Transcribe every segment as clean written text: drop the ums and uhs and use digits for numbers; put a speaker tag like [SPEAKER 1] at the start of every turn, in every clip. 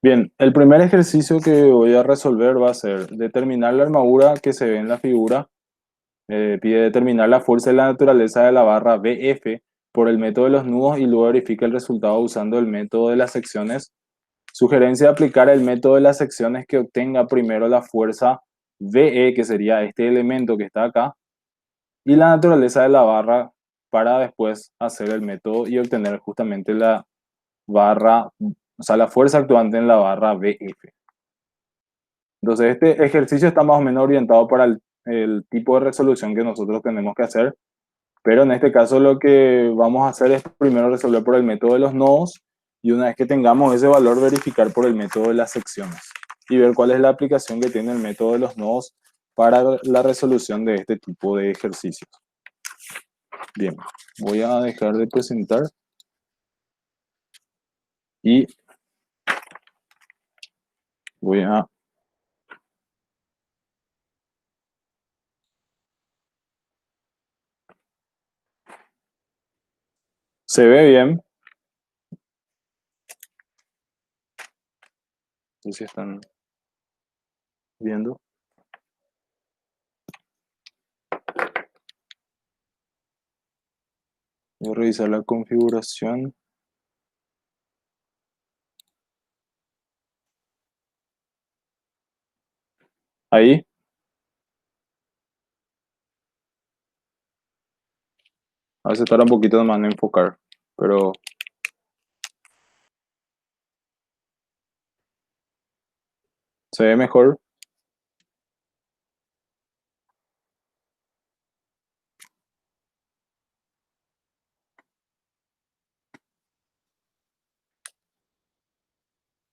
[SPEAKER 1] Bien, el primer ejercicio que voy a resolver va a ser determinar la armadura que se ve en la figura. Pide determinar la fuerza y la naturaleza de la barra BF por el método de los nudos y luego verifica el resultado usando el método de las secciones. Sugerencia de aplicar el método de las secciones que obtenga primero la fuerza VE, que sería este elemento que está acá, y la naturaleza de la barra para después hacer el método y obtener justamente la barra, o sea, la fuerza actuante en la barra BF. Entonces, este ejercicio está más o menos orientado para el tipo de resolución que nosotros tenemos que hacer, pero en este caso lo que vamos a hacer es primero resolver por el método de los nodos y una vez que tengamos ese valor verificar por el método de las secciones y ver cuál es la aplicación que tiene el método de los nodos para la resolución de este tipo de ejercicios. Bien, voy a dejar de presentar y voy a... Se ve bien, no sé si están viendo. Voy a revisar la configuración. Ahí, a veces tarda un poquito más en enfocar, pero se ve mejor.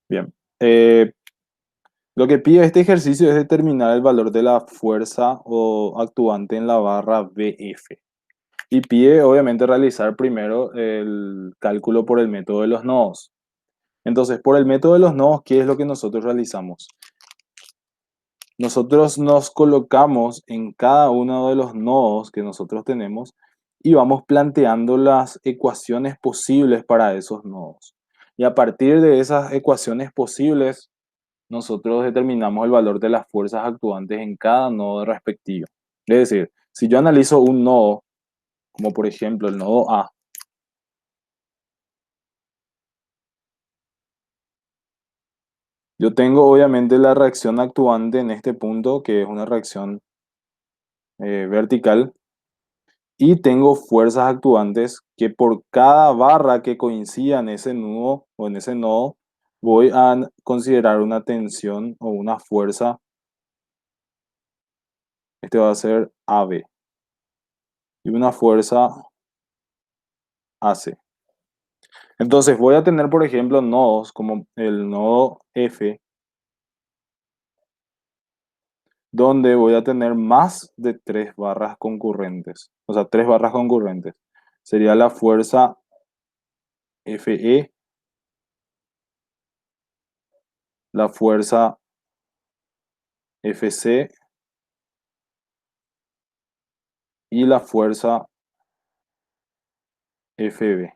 [SPEAKER 1] Bien. Lo que pide este ejercicio es determinar el valor de la fuerza o actuante en la barra BF. Y pide, obviamente, realizar primero el cálculo por el método de los nodos. Entonces, por el método de los nodos, ¿qué es lo que nosotros realizamos? Nosotros nos colocamos en cada uno de los nodos que nosotros tenemos y vamos planteando las ecuaciones posibles para esos nodos. Y a partir de esas ecuaciones posibles, nosotros determinamos el valor de las fuerzas actuantes en cada nodo respectivo. Es decir, si yo analizo un nodo, como por ejemplo el nodo A, yo tengo obviamente la reacción actuante en este punto, que es una reacción vertical, y tengo fuerzas actuantes que por cada barra que coincida en ese nudo o en ese nodo, voy a considerar una tensión o una fuerza. Este va a ser AB y una fuerza AC. Entonces voy a tener, por ejemplo, nodos como el nodo F, donde voy a tener más de tres barras concurrentes. O sea, tres barras concurrentes. Sería la fuerza Fe, la fuerza Fc y la fuerza Fb.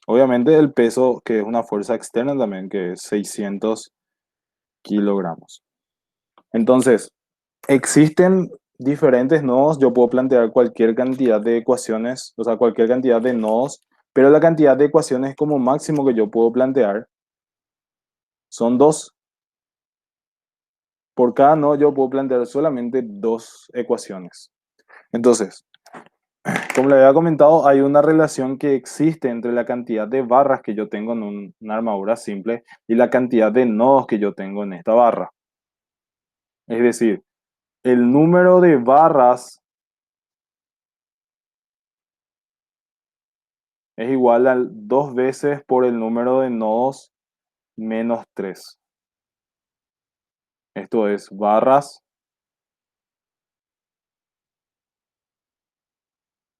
[SPEAKER 1] Obviamente el peso, que es una fuerza externa también, que es 600 kilogramos. Entonces, existen diferentes nodos, yo puedo plantear cualquier cantidad de ecuaciones, o sea, cualquier cantidad de nodos, pero la cantidad de ecuaciones como máximo que yo puedo plantear son dos. Por cada nodo yo puedo plantear solamente dos ecuaciones. Entonces, como le había comentado, hay una relación que existe entre la cantidad de barras que yo tengo en una armadura simple y la cantidad de nodos que yo tengo en esta barra. Es decir, el número de barras es igual a 2 veces por el número de nodos menos 3. Esto es barras,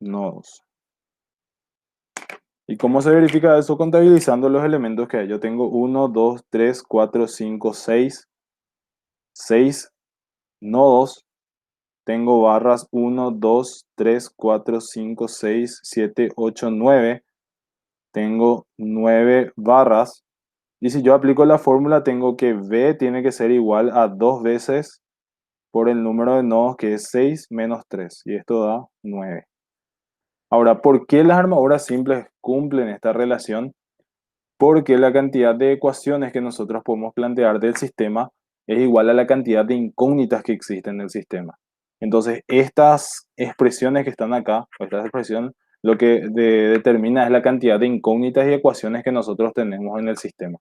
[SPEAKER 1] nodos. ¿Y cómo se verifica eso? Contabilizando los elementos que hay. Yo tengo 1, 2, 3, 4, 5, 6. 6 nodos. Tengo barras 1, 2, 3, 4, 5, 6, 7, 8, 9. Tengo 9 barras. Y si yo aplico la fórmula, tengo que B tiene que ser igual a 2 veces por el número de nodos, que es 6 menos 3. Y esto da 9. Ahora, ¿por qué las armaduras simples cumplen esta relación? Porque la cantidad de ecuaciones que nosotros podemos plantear del sistema es igual a la cantidad de incógnitas que existen en el sistema. Entonces, estas expresiones que están acá, o esta expresión, lo que determina es la cantidad de incógnitas y ecuaciones que nosotros tenemos en el sistema.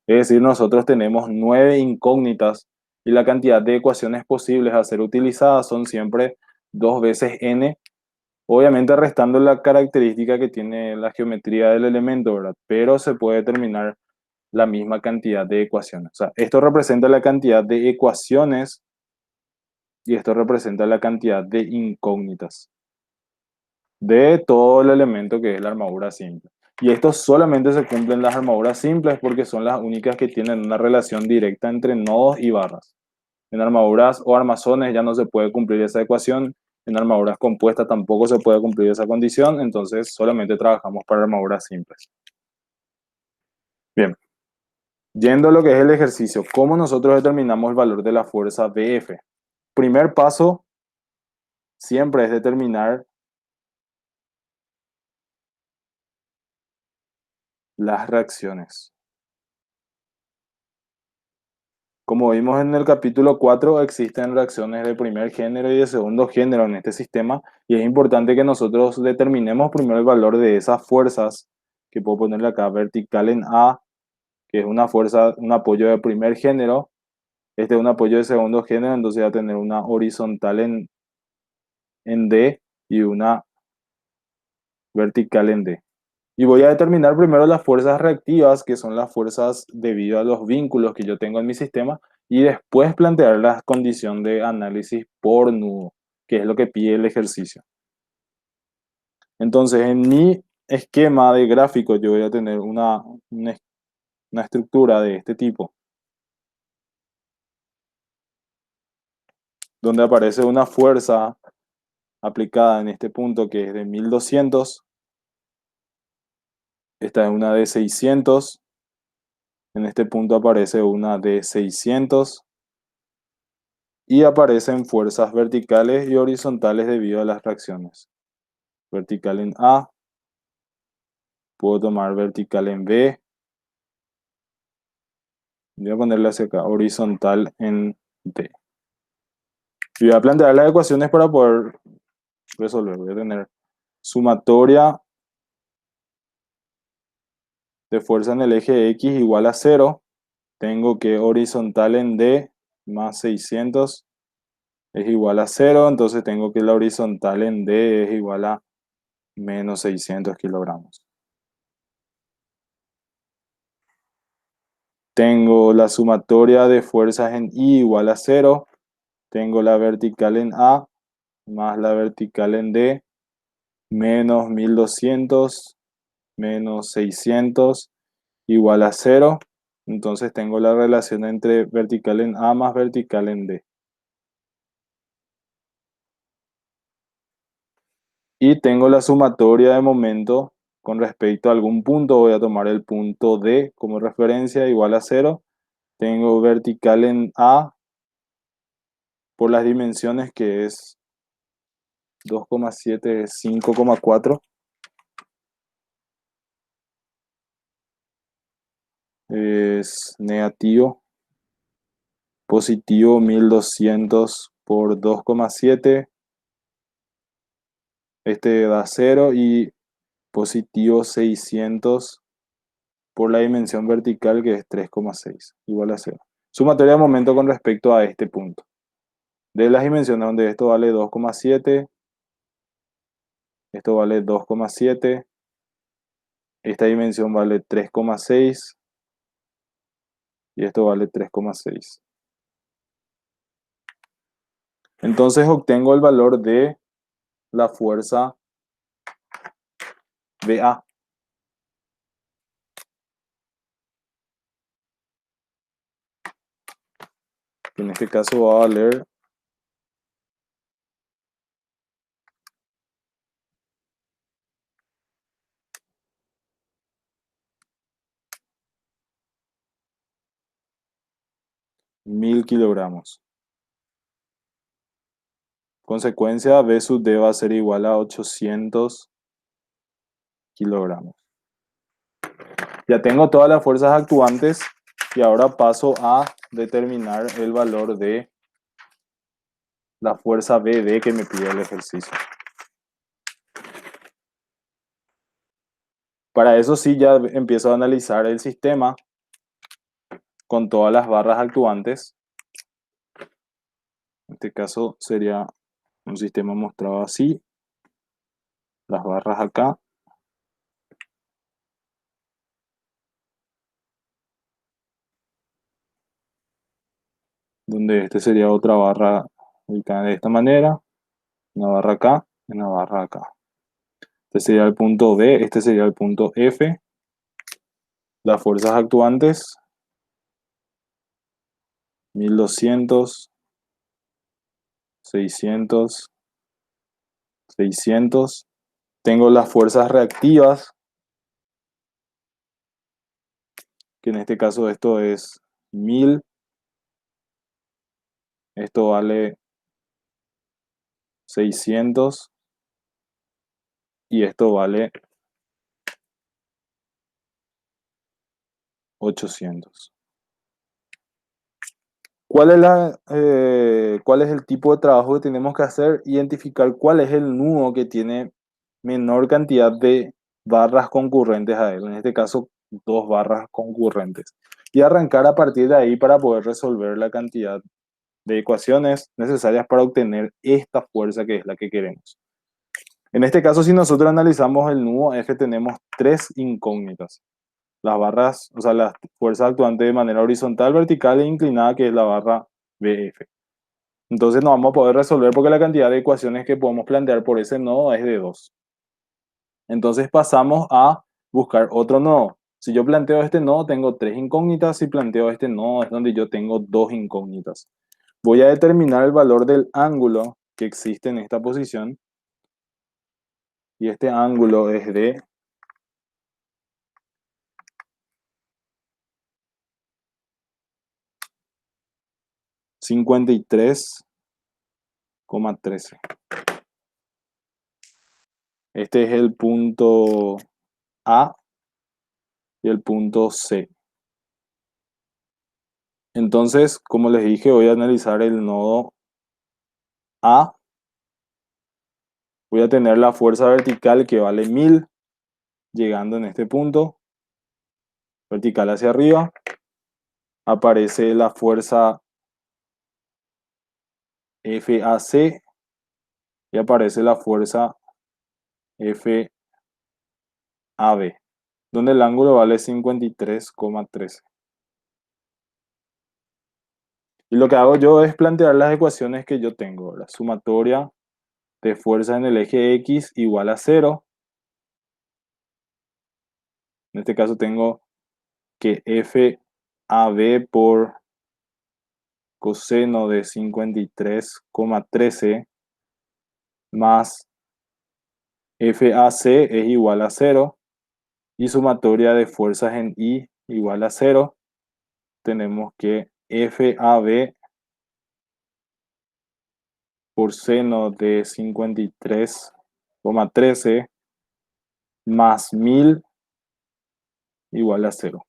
[SPEAKER 1] Es decir, nosotros tenemos 9 incógnitas y la cantidad de ecuaciones posibles a ser utilizadas son siempre 2 veces n, obviamente restando la característica que tiene la geometría del elemento, ¿verdad? Pero se puede determinar la misma cantidad de ecuaciones. O sea, esto representa la cantidad de ecuaciones y esto representa la cantidad de incógnitas de todo el elemento que es la armadura simple. Y esto solamente se cumple en las armaduras simples porque son las únicas que tienen una relación directa entre nodos y barras. En armaduras o armazones ya no se puede cumplir esa ecuación. En armaduras compuestas tampoco se puede cumplir esa condición. Entonces solamente trabajamos para armaduras simples. Bien, yendo a lo que es el ejercicio, ¿cómo nosotros determinamos el valor de la fuerza BF? Primer paso siempre es determinar las reacciones. Como vimos en el capítulo 4, existen reacciones de primer género y de segundo género en este sistema y es importante que nosotros determinemos primero el valor de esas fuerzas, que puedo ponerle acá vertical en A, que es una fuerza, un apoyo de primer género. Este es un apoyo de segundo género, entonces va a tener una horizontal en D y una vertical en D. Y voy a determinar primero las fuerzas reactivas, que son las fuerzas debido a los vínculos que yo tengo en mi sistema, y después plantear la condición de análisis por nudo, que es lo que pide el ejercicio. Entonces, en mi esquema de gráfico yo voy a tener una estructura de este tipo, donde aparece una fuerza aplicada en este punto que es de 1200, esta es una de 600, en este punto aparece una de 600, y aparecen fuerzas verticales y horizontales debido a las reacciones. Vertical en A, puedo tomar vertical en B, voy a ponerle hacia acá, horizontal en D. Y voy a plantear las ecuaciones para poder resolver. Voy a tener sumatoria de fuerza en el eje X igual a 0. Tengo que horizontal en D más 600 es igual a 0. Entonces tengo que la horizontal en D es igual a menos 600 kilogramos. Tengo la sumatoria de fuerzas en I igual a 0. Tengo la vertical en A más la vertical en D menos 1200 menos 600 igual a 0. Entonces tengo la relación entre vertical en A más vertical en D. Y tengo la sumatoria de momento con respecto a algún punto. Voy a tomar el punto D como referencia igual a 0. Tengo vertical en A por las dimensiones que es 2,7, 5,4. Es negativo, positivo 1200 por 2,7. Este da 0 y positivo 600 por la dimensión vertical que es 3,6, igual a 0. Sumatoria de momento con respecto a este punto. De las dimensiones donde esto vale 2,7, esto vale 2,7, esta dimensión vale 3,6 y esto vale 3,6. Entonces obtengo el valor de la fuerza BA, que en este caso va a valer 1000 kilogramos. Consecuencia, B sub D va a ser igual a 800 kilogramos. Ya tengo todas las fuerzas actuantes y ahora paso a determinar el valor de la fuerza BD que me pide el ejercicio. Para eso sí ya empiezo a analizar el sistema con todas las barras actuantes. En este caso sería un sistema mostrado así. Las barras acá. Donde este sería otra barra ubicada de esta manera. Una barra acá y una barra acá. Este sería el punto B, este sería el punto F. Las fuerzas actuantes, 1200, 600, 600. Tengo las fuerzas reactivas, que en este caso esto es 1000. Esto vale 600 y esto vale 800. ¿Cuál es el tipo de trabajo que tenemos que hacer? Identificar cuál es el nudo que tiene menor cantidad de barras concurrentes a él. En este caso, dos barras concurrentes. Y arrancar a partir de ahí para poder resolver la cantidad de ecuaciones necesarias para obtener esta fuerza que es la que queremos. En este caso, si nosotros analizamos el nudo F, tenemos tres incógnitas. Las barras, o sea, las fuerzas actuantes de manera horizontal, vertical e inclinada, que es la barra BF. Entonces no vamos a poder resolver porque la cantidad de ecuaciones que podemos plantear por ese nodo es de 2. Entonces pasamos a buscar otro nodo. Si yo planteo este nodo, tengo tres incógnitas. Si planteo este nodo, es donde yo tengo dos incógnitas. Voy a determinar el valor del ángulo que existe en esta posición. Y este ángulo es de 53,13. Este es el punto A y el punto C. Entonces, como les dije, voy a analizar el nodo A. Voy a tener la fuerza vertical que vale 1000, llegando en este punto. Vertical hacia arriba. Aparece la fuerza FAC y aparece la fuerza FAB, donde el ángulo vale 53,13. Y lo que hago yo es plantear las ecuaciones que yo tengo. La sumatoria de fuerza en el eje X igual a 0. En este caso tengo que FAB por coseno de 53,13 más FAC es igual a 0. Y sumatoria de fuerzas en I igual a 0. Tenemos que FAB por seno de 53,13 más 1000 igual a 0.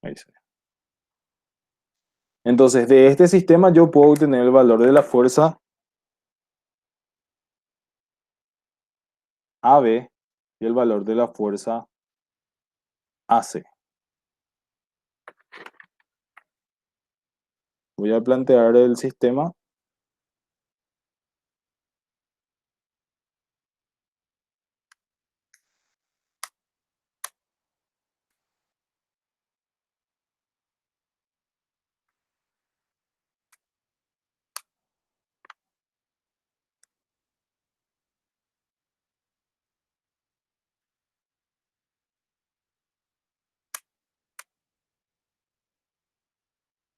[SPEAKER 1] Ahí se ve. Entonces, de este sistema yo puedo obtener el valor de la fuerza AB y el valor de la fuerza AC. Voy a plantear el sistema.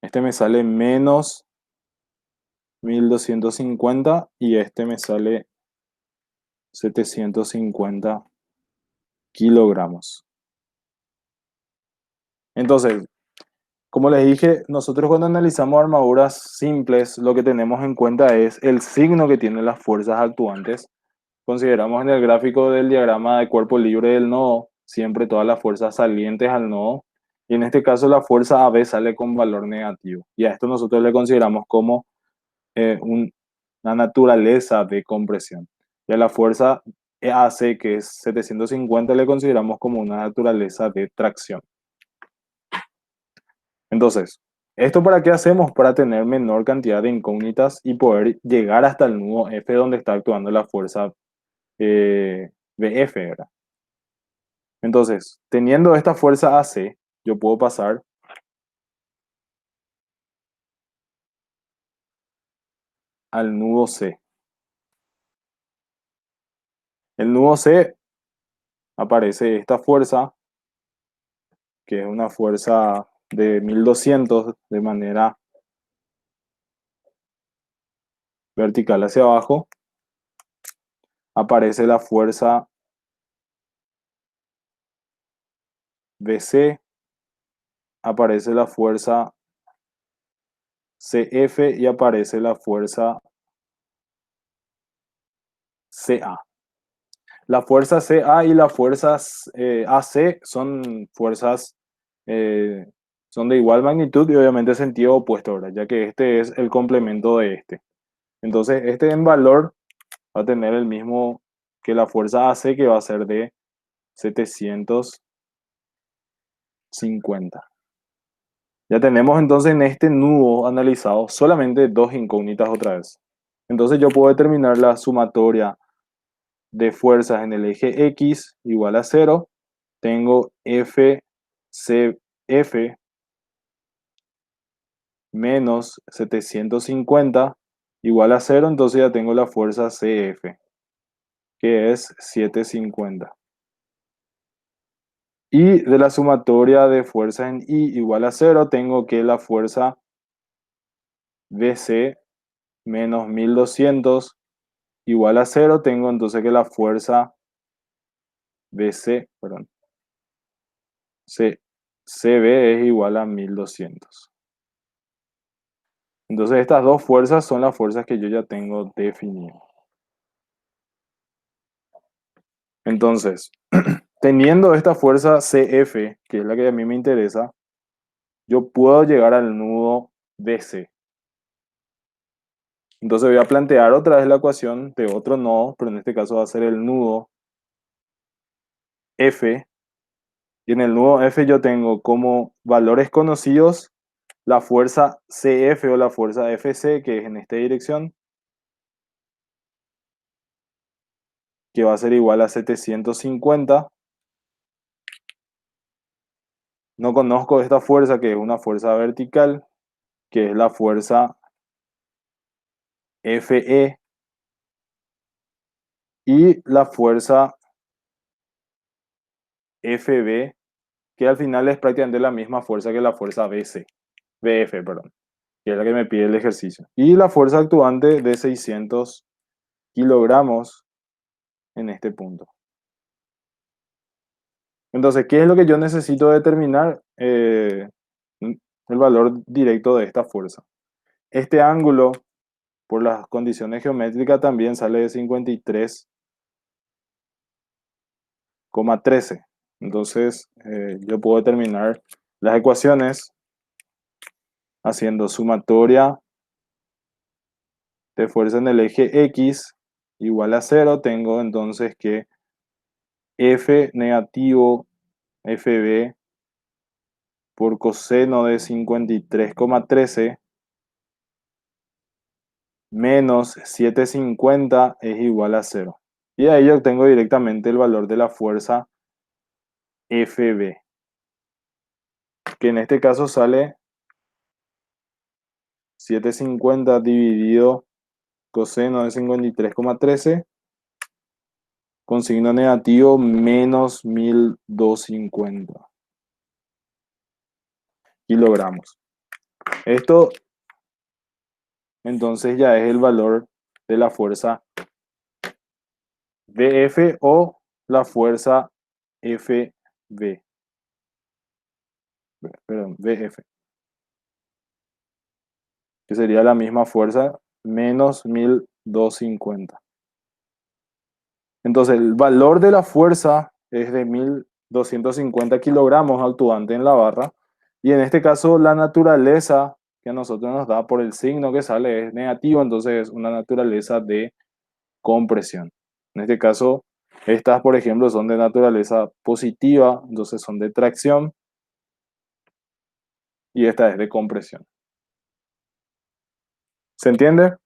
[SPEAKER 1] Este me sale menos 1250 y este me sale 750 kilogramos. Entonces, Como les dije, nosotros cuando analizamos armaduras simples, lo que tenemos en cuenta es el signo que tienen las fuerzas actuantes. Consideramos en el gráfico del diagrama de cuerpo libre del nodo, siempre todas las fuerzas salientes al nodo, y en este caso la fuerza AB sale con valor negativo. Y a esto nosotros le consideramos como una naturaleza de compresión. Y a la fuerza AC, que es 750, le consideramos como una naturaleza de tracción. Entonces, ¿esto para qué hacemos? Para tener menor cantidad de incógnitas y poder llegar hasta el nudo F donde está actuando la fuerza BF, ¿verdad? Entonces, teniendo esta fuerza AC, yo puedo pasar al nudo C. El nudo C aparece esta fuerza, que es una fuerza de 1200 de manera vertical hacia abajo. Aparece la fuerza BC, aparece la fuerza CF y aparece la fuerza CA. La fuerza CA y las fuerzas AC son fuerzas, eh, son de igual magnitud y obviamente sentido opuesto, ¿verdad? Ya que este es el complemento de este. Entonces, este en valor va a tener el mismo que la fuerza AC, que va a ser de 750. Ya tenemos entonces en este nudo analizado solamente dos incógnitas otra vez. Entonces yo puedo determinar la sumatoria de fuerzas en el eje X igual a cero. Tengo FCF menos 750 igual a cero. Entonces ya tengo la fuerza CF, que es 750. Y de la sumatoria de fuerzas en I igual a cero, tengo que la fuerza BC menos 1200 igual a cero. Tengo entonces que la fuerza BC, perdón, CB es igual a 1200. Entonces estas dos fuerzas son las fuerzas que yo ya tengo definidas. Entonces, teniendo esta fuerza CF, que es la que a mí me interesa, yo puedo llegar al nudo BC. Entonces voy a plantear otra vez la ecuación de otro nodo, pero en este caso va a ser el nudo F. Y en el nudo F yo tengo como valores conocidos la fuerza CF o la fuerza FC, que es en esta dirección, que va a ser igual a 750. No conozco esta fuerza, que es una fuerza vertical, que es la fuerza FE, y la fuerza FB, que al final es prácticamente la misma fuerza que la fuerza BF, perdón, que es la que me pide el ejercicio. Y la fuerza actuante de 600 kilogramos en este punto. Entonces, ¿qué es lo que yo necesito determinar? El valor directo de esta fuerza. Este ángulo, por las condiciones geométricas, también sale de 53,13. Entonces, yo puedo determinar las ecuaciones haciendo sumatoria de fuerza en el eje X igual a cero. Tengo entonces que F negativo FB por coseno de 53,13 menos 750 es igual a cero. Y ahí yo obtengo directamente el valor de la fuerza FB, que en este caso sale 750 dividido coseno de 53,13 con signo negativo menos 1250 kilogramos. Esto entonces ya es el valor de la fuerza BF o la fuerza FB, perdón, BF. que sería la misma fuerza, menos 1250. Entonces, el valor de la fuerza es de 1250 kilogramos actuante en la barra. Y en este caso, la naturaleza que a nosotros nos da por el signo que sale es negativo, entonces es una naturaleza de compresión. En este caso, estas, por ejemplo, son de naturaleza positiva, entonces son de tracción, y esta es de compresión. ¿Se entiende?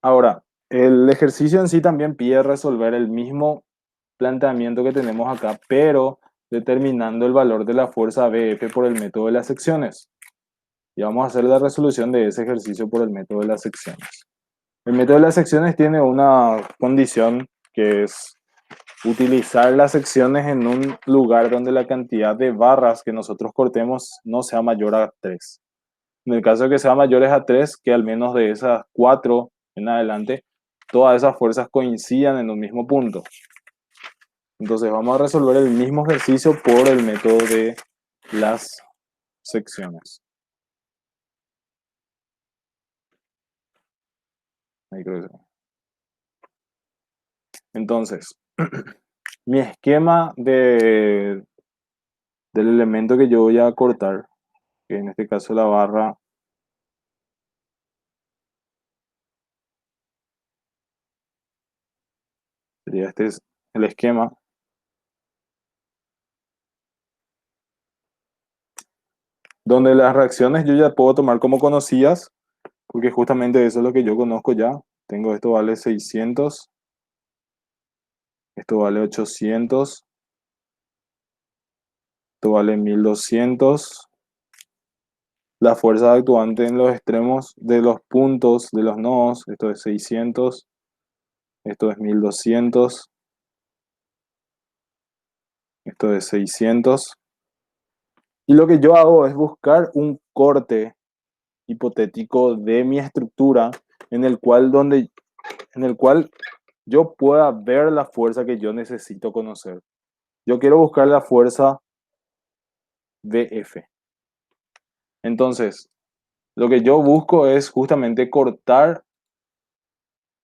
[SPEAKER 1] Ahora, el ejercicio en sí también pide resolver el mismo planteamiento que tenemos acá, pero determinando el valor de la fuerza BF por el método de las secciones. Y vamos a hacer la resolución de ese ejercicio por el método de las secciones. El método de las secciones tiene una condición que es utilizar las secciones en un lugar donde la cantidad de barras que nosotros cortemos no sea mayor a 3. En el caso de que sea mayores a 3, que al menos de esas 4 en adelante, todas esas fuerzas coincidan en un mismo punto. Entonces vamos a resolver el mismo ejercicio por el método de las secciones. Ahí creo que sí. Entonces, mi esquema del elemento que yo voy a cortar, que en este caso la barra, sería este es el esquema, donde las reacciones yo ya puedo tomar como conocidas, porque justamente eso es lo que yo conozco ya. Tengo esto vale 600, esto vale 800, esto vale 1200. La fuerza actuante en los extremos de los puntos de los nodos, esto es 600, esto es 1200, esto es 600. Y lo que yo hago es buscar un corte hipotético de mi estructura en el cual, en el cual yo pueda ver la fuerza que yo necesito conocer. Yo quiero buscar la fuerza BF. Entonces, lo que yo busco es justamente cortar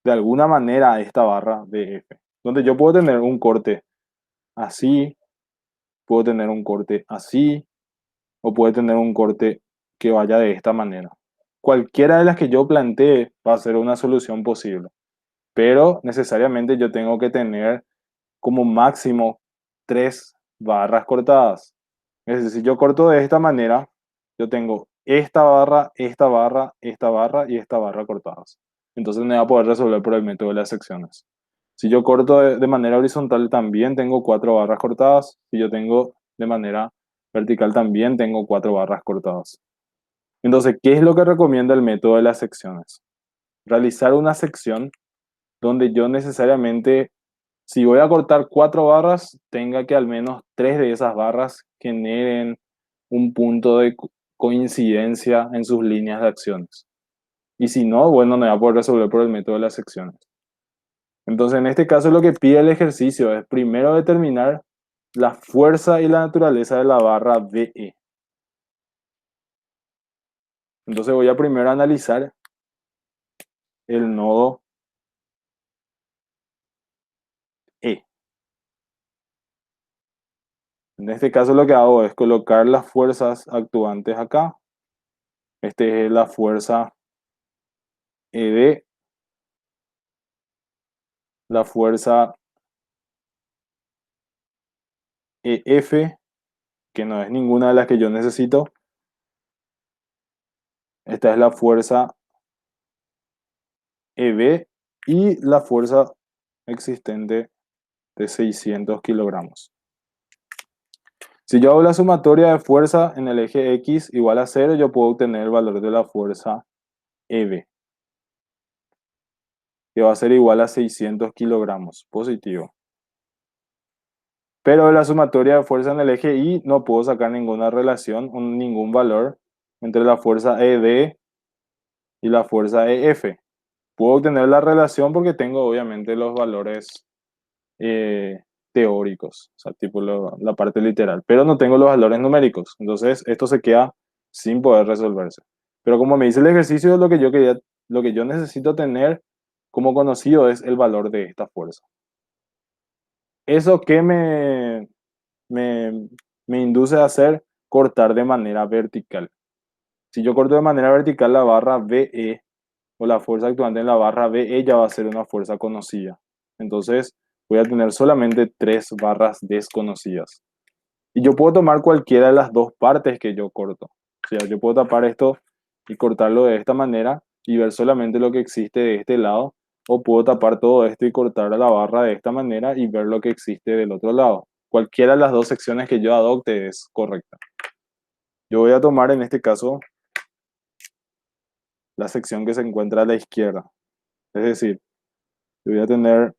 [SPEAKER 1] de alguna manera esta barra BF, donde yo puedo tener un corte así, puedo tener un corte así, o puedo tener un corte que vaya de esta manera. Cualquiera de las que yo plantee va a ser una solución posible, pero necesariamente yo tengo que tener como máximo 3 barras cortadas. Es decir, si yo corto de esta manera, yo tengo esta barra, esta barra, esta barra y esta barra cortadas. Entonces me va a poder resolver por el método de las secciones. Si yo corto de manera horizontal, también tengo 4 barras cortadas. Si yo tengo de manera vertical, también tengo 4 barras cortadas. Entonces, ¿qué es lo que recomienda el método de las secciones? Realizar una sección donde yo necesariamente, si voy a cortar 4 barras, tenga que al menos 3 de esas barras generen un punto de coincidencia en sus líneas de acciones. Y si no, bueno, no voy a poder resolver por el método de las secciones. Entonces, en este caso, lo que pide el ejercicio es primero determinar la fuerza y la naturaleza de la barra BE. Entonces, voy a primero analizar el nodo E. En este caso, lo que hago es colocar las fuerzas actuantes acá. Este es la fuerza ED, la fuerza EF, que no es ninguna de las que yo necesito. Esta es la fuerza EB y la fuerza existente de 600 kilogramos. Si yo hago la sumatoria de fuerza en el eje X igual a 0, yo puedo obtener el valor de la fuerza EB, que va a ser igual a 600 kilogramos, positivo. Pero de la sumatoria de fuerza en el eje Y no puedo sacar ninguna relación, ningún valor entre la fuerza ED y la fuerza EF. Puedo obtener la relación porque tengo obviamente los valores teóricos, o sea, tipo la parte literal, pero no tengo los valores numéricos, entonces esto se queda sin poder resolverse. Pero como me dice el ejercicio, lo que yo necesito tener como conocido es el valor de esta fuerza. Eso que me, me induce a hacer cortar de manera vertical. Si yo corto de manera vertical la barra BE o la fuerza actuante en la barra BE ya va a ser una fuerza conocida. Entonces voy a tener solamente tres barras desconocidas. Y yo puedo tomar cualquiera de las dos partes que yo corto. O sea, yo puedo tapar esto y cortarlo de esta manera y ver solamente lo que existe de este lado. O puedo tapar todo esto y cortar a la barra de esta manera y ver lo que existe del otro lado. Cualquiera de las dos secciones que yo adopte es correcta. Yo voy a tomar en este caso la sección que se encuentra a la izquierda. Es decir, yo voy a tener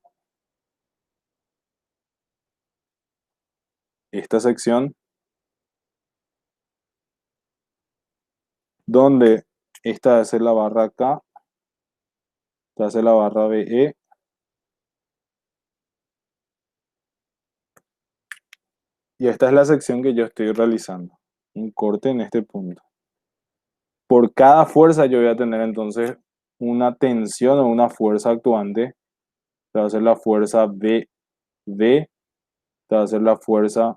[SPEAKER 1] esta sección donde esta va a ser la barra K, esta va a ser la barra BE y esta es la sección que yo estoy realizando. Un corte en este punto. Por cada fuerza yo voy a tener entonces una tensión o una fuerza actuante. Esta va a ser la fuerza BD, esta va a ser la fuerza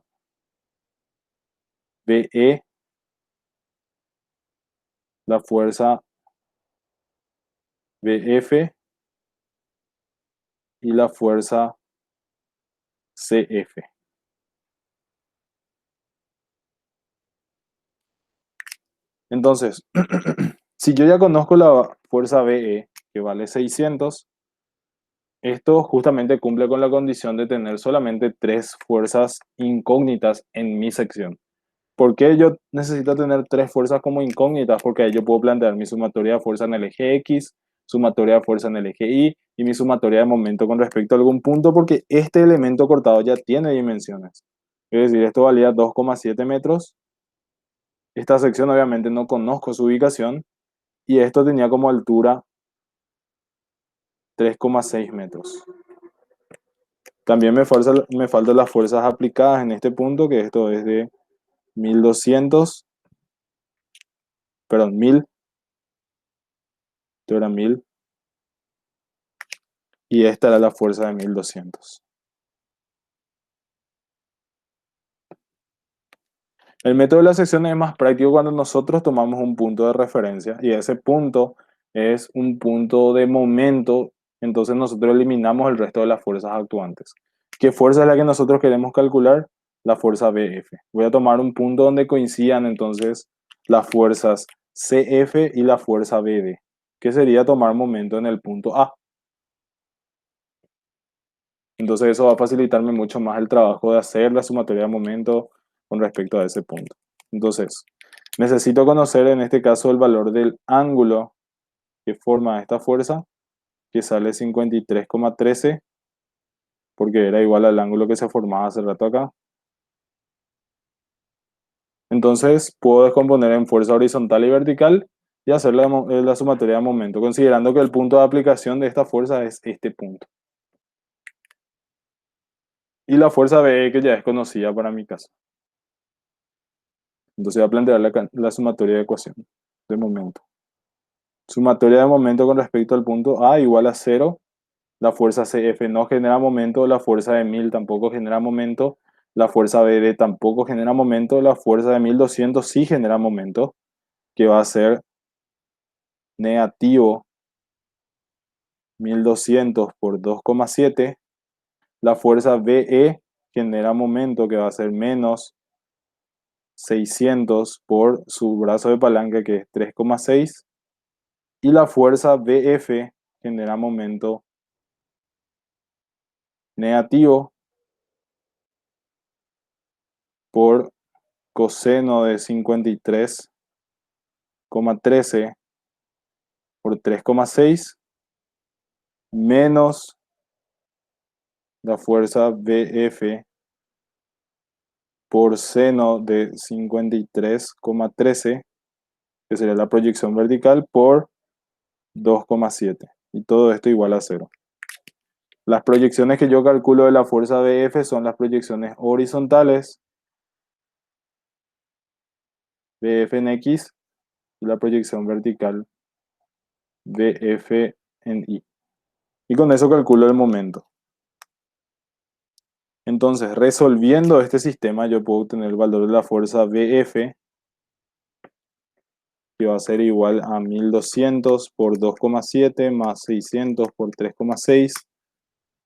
[SPEAKER 1] BE, la fuerza BF y la fuerza CF. Entonces, si yo ya conozco la fuerza BE, que vale 600, esto justamente cumple con la condición de tener solamente tres fuerzas incógnitas en mi sección. ¿Por qué yo necesito tener tres fuerzas como incógnitas? Porque ahí yo puedo plantear mi sumatoria de fuerza en el eje X, sumatoria de fuerza en el eje Y y mi sumatoria de momento con respecto a algún punto, porque este elemento cortado ya tiene dimensiones. Es decir, esto valía 2,7 metros. Esta sección obviamente no conozco su ubicación y esto tenía como altura 3,6 metros. También me faltan las fuerzas aplicadas en este punto, que esto es de 1200, perdón, 1000, esto era 1000, y esta era la fuerza de 1200. El método de la sección es más práctico cuando nosotros tomamos un punto de referencia y ese punto es un punto de momento, entonces nosotros eliminamos el resto de las fuerzas actuantes. ¿Qué fuerza es la que nosotros queremos calcular? La fuerza BF. Voy a tomar un punto donde coincidan entonces las fuerzas CF y la fuerza BD, que sería tomar momento en el punto A. Entonces eso va a facilitarme mucho más el trabajo de hacer la sumatoria de momento con respecto a ese punto. Entonces, necesito conocer en este caso el valor del ángulo que forma esta fuerza, que sale 53,13, porque era igual al ángulo que se formaba hace rato acá. Entonces, puedo descomponer en fuerza horizontal y vertical y hacer la sumatoria de momento, considerando que el punto de aplicación de esta fuerza es este punto. Y la fuerza B, que ya es conocida para mi caso. Entonces voy a plantear la sumatoria de ecuación de momento. Sumatoria de momento con respecto al punto A igual a 0. La fuerza CF no genera momento, la fuerza de 1000 tampoco genera momento, la fuerza BD tampoco genera momento, la fuerza de 1200 sí genera momento, que va a ser negativo 1200 por 2,7. La fuerza BE genera momento, que va a ser menos 600 por su brazo de palanca, que es 3,6. Y la fuerza BF genera momento negativo por coseno de 53,13 por 3,6 menos la fuerza BF por seno de 53,13, que sería la proyección vertical, por 2,7. Y todo esto igual a 0. Las proyecciones que yo calculo de la fuerza BF son las proyecciones horizontales, BF en X, y la proyección vertical, BF en Y. Y con eso calculo el momento. Entonces, resolviendo este sistema, yo puedo obtener el valor de la fuerza BF, que va a ser igual a 1200 por 2,7 más 600 por 3,6,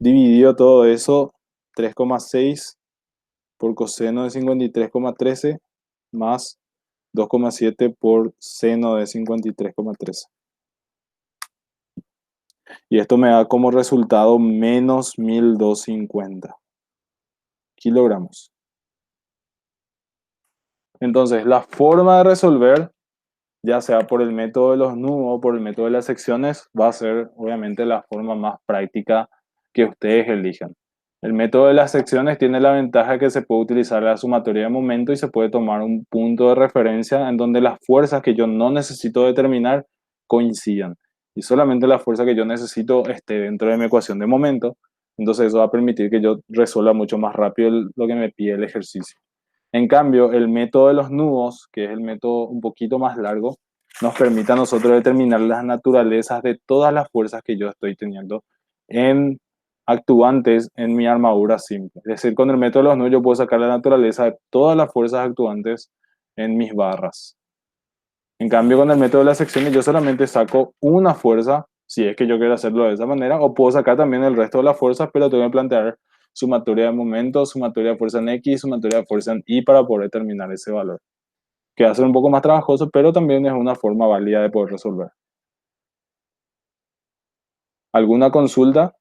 [SPEAKER 1] dividido todo eso, 3,6 por coseno de 53,13 más 2,7 por seno de 53,13. Y esto me da como resultado menos 1250 kilogramos. Entonces, la forma de resolver, ya sea por el método de los nudos o por el método de las secciones, va a ser obviamente la forma más práctica que ustedes elijan. El método de las secciones tiene la ventaja que se puede utilizar la sumatoria de momento y se puede tomar un punto de referencia en donde las fuerzas que yo no necesito determinar coincidan y solamente la fuerza que yo necesito esté dentro de mi ecuación de momento. Entonces eso va a permitir que yo resuelva mucho más rápido lo que me pide el ejercicio. En cambio, el método de los nudos, que es el método un poquito más largo, nos permite a nosotros determinar las naturalezas de todas las fuerzas que yo estoy teniendo en actuantes en mi armadura simple. Es decir, con el método de los nudos yo puedo sacar la naturaleza de todas las fuerzas actuantes en mis barras. En cambio, con el método de las secciones yo solamente saco una fuerza, si es que yo quiero hacerlo de esa manera, o puedo sacar también el resto de las fuerzas, pero tengo que plantear sumatoria de momento, sumatoria de fuerza en X, sumatoria de fuerza en Y para poder determinar ese valor. Que va a ser un poco más trabajoso, pero también es una forma válida de poder resolver. ¿Alguna consulta?